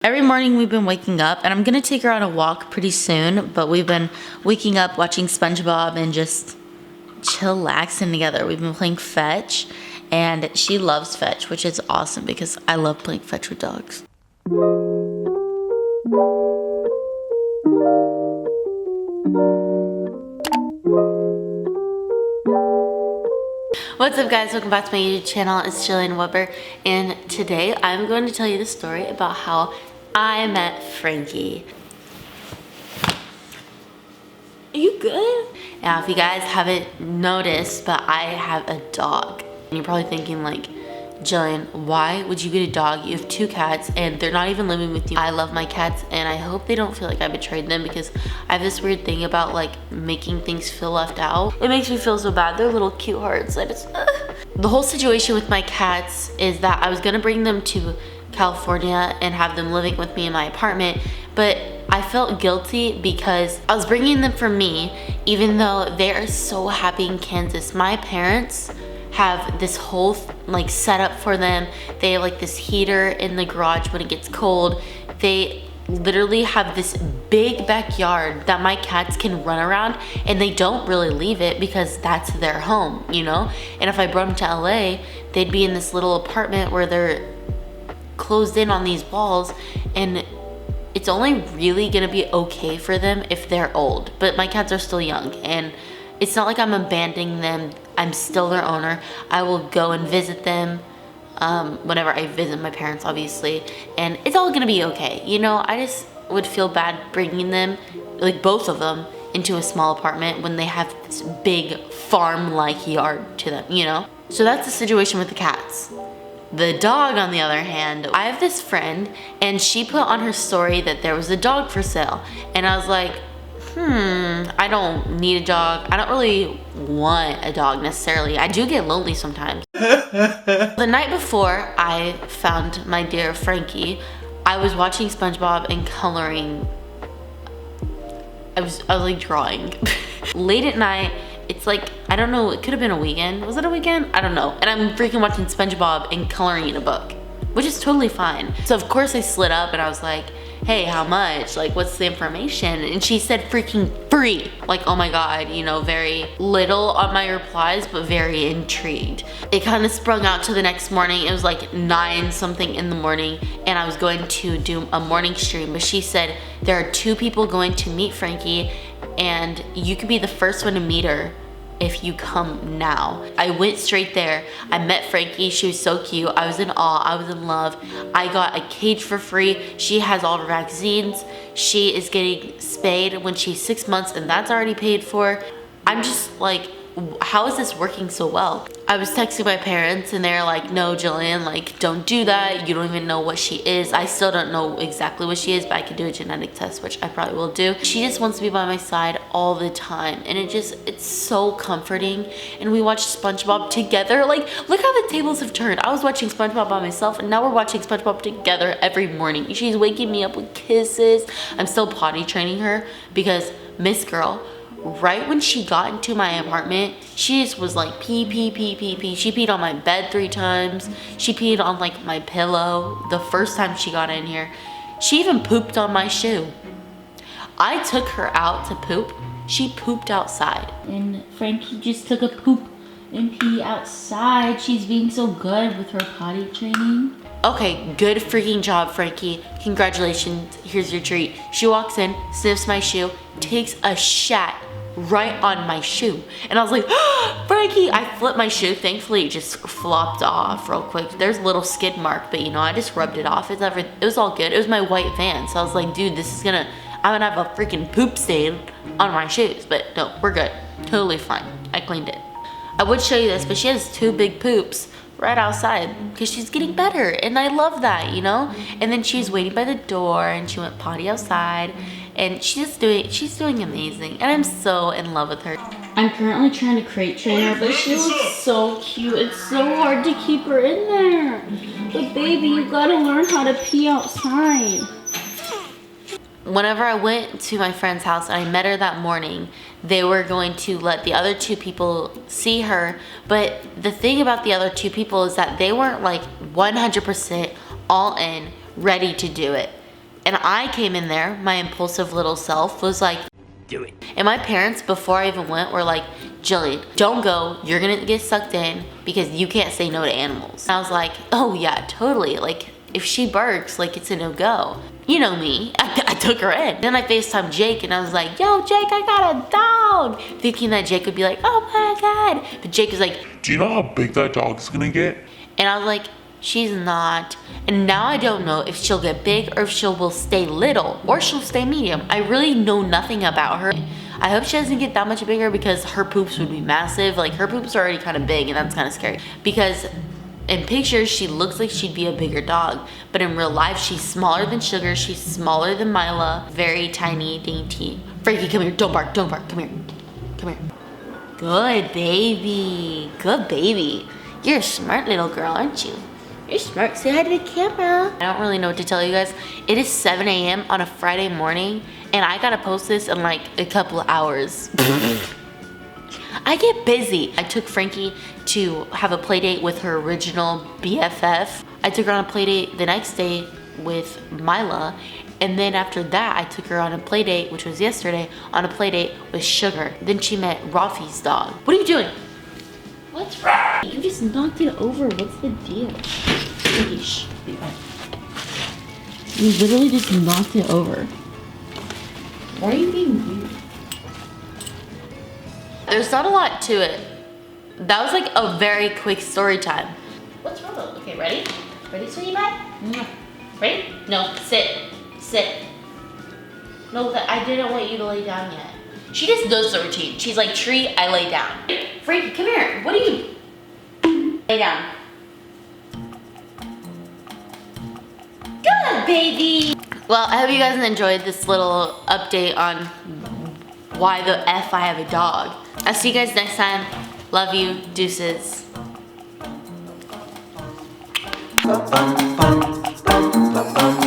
Every morning we've been waking up, and I'm gonna take her on a walk pretty soon, but we've been waking up watching SpongeBob and just chillaxing together. We've been playing fetch, and she loves fetch, which is awesome because I love playing fetch with dogs. What's up, guys? Welcome back to my YouTube channel. It's Jillian Webber, and today I'm going to tell you the story about how I met Frankie. Are you good? Now, if you guys haven't noticed, but I have a dog. And you're probably thinking like, Jillian, why would you get a dog? You have 2 cats and they're not even living with you. I love my cats and I hope they don't feel like I betrayed them, because I have this weird thing about like making things feel left out. It makes me feel so bad. They're little cute hearts. The whole situation with my cats is that I was gonna bring them to California and have them living with me in my apartment, but I felt guilty because I was bringing them for me, even though they are so happy in Kansas. My parents have this whole like setup for them. They have like this heater in the garage when it gets cold. They literally have this big backyard that my cats can run around, and they don't really leave it because that's their home, you know? And if I brought them to LA, they'd be in this little apartment where they're closed in on these walls, and it's only really gonna be okay for them if they're old. But my cats are still young, and it's not like I'm abandoning them. I'm still their owner. I will go and visit them whenever I visit my parents, obviously, and it's all gonna be okay. You know, I just would feel bad bringing them, like both of them, into a small apartment when they have this big farm-like yard to them, you know? So that's the situation with the cats. The dog, on the other hand, I have this friend and she put on her story that there was a dog for sale, and I was like, I don't need a dog. I don't really want a dog necessarily. I do get lonely sometimes. The night before I found my dear Frankie, I was watching SpongeBob and coloring. I was like drawing. Late at night, it's like, I don't know, it could have been a weekend. Was it a weekend? I don't know. And I'm freaking watching SpongeBob and coloring in a book, which is totally fine. So of course I slid up and I was like, hey, how much? Like, what's the information? And she said freaking free. Like, oh my God, you know, very little on my replies, but very intrigued. It kind of sprung out to the next morning. It was like 9 something in the morning, and I was going to do a morning stream, but she said, there are 2 people going to meet Frankie, and you could be the first one to meet her if you come now. I went straight there. I met Frankie. She was so cute. I was in awe. I was in love. I got a cage for free. She has all her vaccines. She is getting spayed when she's 6 months, and that's already paid for. I'm just like, how is this working so well? I was texting my parents and they're like, no, Jillian, like, don't do that. You don't even know what she is. I still don't know exactly what she is, but I could do a genetic test, which I probably will do. She just wants to be by my side all the time, and it's so comforting. And we watched SpongeBob together. Like, look how the tables have turned. I was watching SpongeBob by myself, and now we're watching SpongeBob together every morning. She's waking me up with kisses. I'm still potty training her because Miss Girl, right when she got into my apartment, she just was like pee, pee, pee, pee, pee. She peed on my bed 3 times. She peed on like my pillow the first time she got in here. She even pooped on my shoe. I took her out to poop. She pooped outside. And Frankie just took a poop and pee outside. She's being so good with her potty training. Okay, good freaking job, Frankie. Congratulations, here's your treat. She walks in, sniffs my shoe, takes a shat right on my shoe. And I was like, oh, Frankie! I flipped my shoe. Thankfully, it just flopped off real quick. There's a little skid mark, but you know, I just rubbed it off. It was all good. It was my white van. So I was like, dude, I'm gonna have a freaking poop stain on my shoes. But no, we're good. Totally fine. I cleaned it. I would show you this, but she has 2 big poops right outside because she's getting better, and I love that, you know? And then she's waiting by the door, and she went potty outside, and she's doing amazing, and I'm so in love with her. I'm currently trying to crate train her, but she looks so cute. It's so hard to keep her in there. But baby, you gotta learn how to pee outside. Whenever I went to my friend's house and I met her that morning, they were going to let the other 2 people see her. But the thing about the other 2 people is that they weren't like 100% all in, ready to do it. And I came in there, my impulsive little self was like, do it. And my parents, before I even went, were like, Jillian, don't go. You're gonna get sucked in because you can't say no to animals. And I was like, oh yeah, totally. Like, if she barks, like, it's a no-go. You know me, I took her in. Then I FaceTimed Jake and I was like, yo, Jake, I got a dog. Thinking that Jake would be like, oh my God. But Jake is like, do you know how big that dog's gonna get? and I was like, she's not. And now I don't know if she'll get big or if she will stay little or she'll stay medium. I really know nothing about her. I hope she doesn't get that much bigger because her poops would be massive. Like, her poops are already kind of big and that's kind of scary. Because in pictures, she looks like she'd be a bigger dog. But in real life, she's smaller than Sugar. She's smaller than Mila. Very tiny, dainty. Frankie, come here. Don't bark. Don't bark. Come here. Come here. Good baby. Good baby. You're a smart little girl, aren't you? You're smart. Say hi to the camera. I don't really know what to tell you guys. It is 7 a.m. on a Friday morning, and I gotta post this in like a couple of hours. I get busy. I took Frankie to have a play date with her original BFF. I took her on a play date the next day with Mila, and then after that, I took her on a play date, which was yesterday, on a play date with Sugar. Then she met Rafi's dog. What are you doing? What's wrong? You just knocked it over. What's the deal? Shh. You literally just knocked it over. Why are you being weird? There's not a lot to it. That was like a very quick story time. What's wrong? Okay, ready? Ready, sweetie pie? Ready? No, sit. Sit. No, I didn't want you to lay down yet. She just knows the routine. She's like, treat, I lay down. Frankie, come here. What are you? Lay down. Good, baby. Well, I hope you guys enjoyed this little update on why the F I have a dog. I'll see you guys next time. Love you. Deuces. Bum, bum, bum, bum, bum, bum.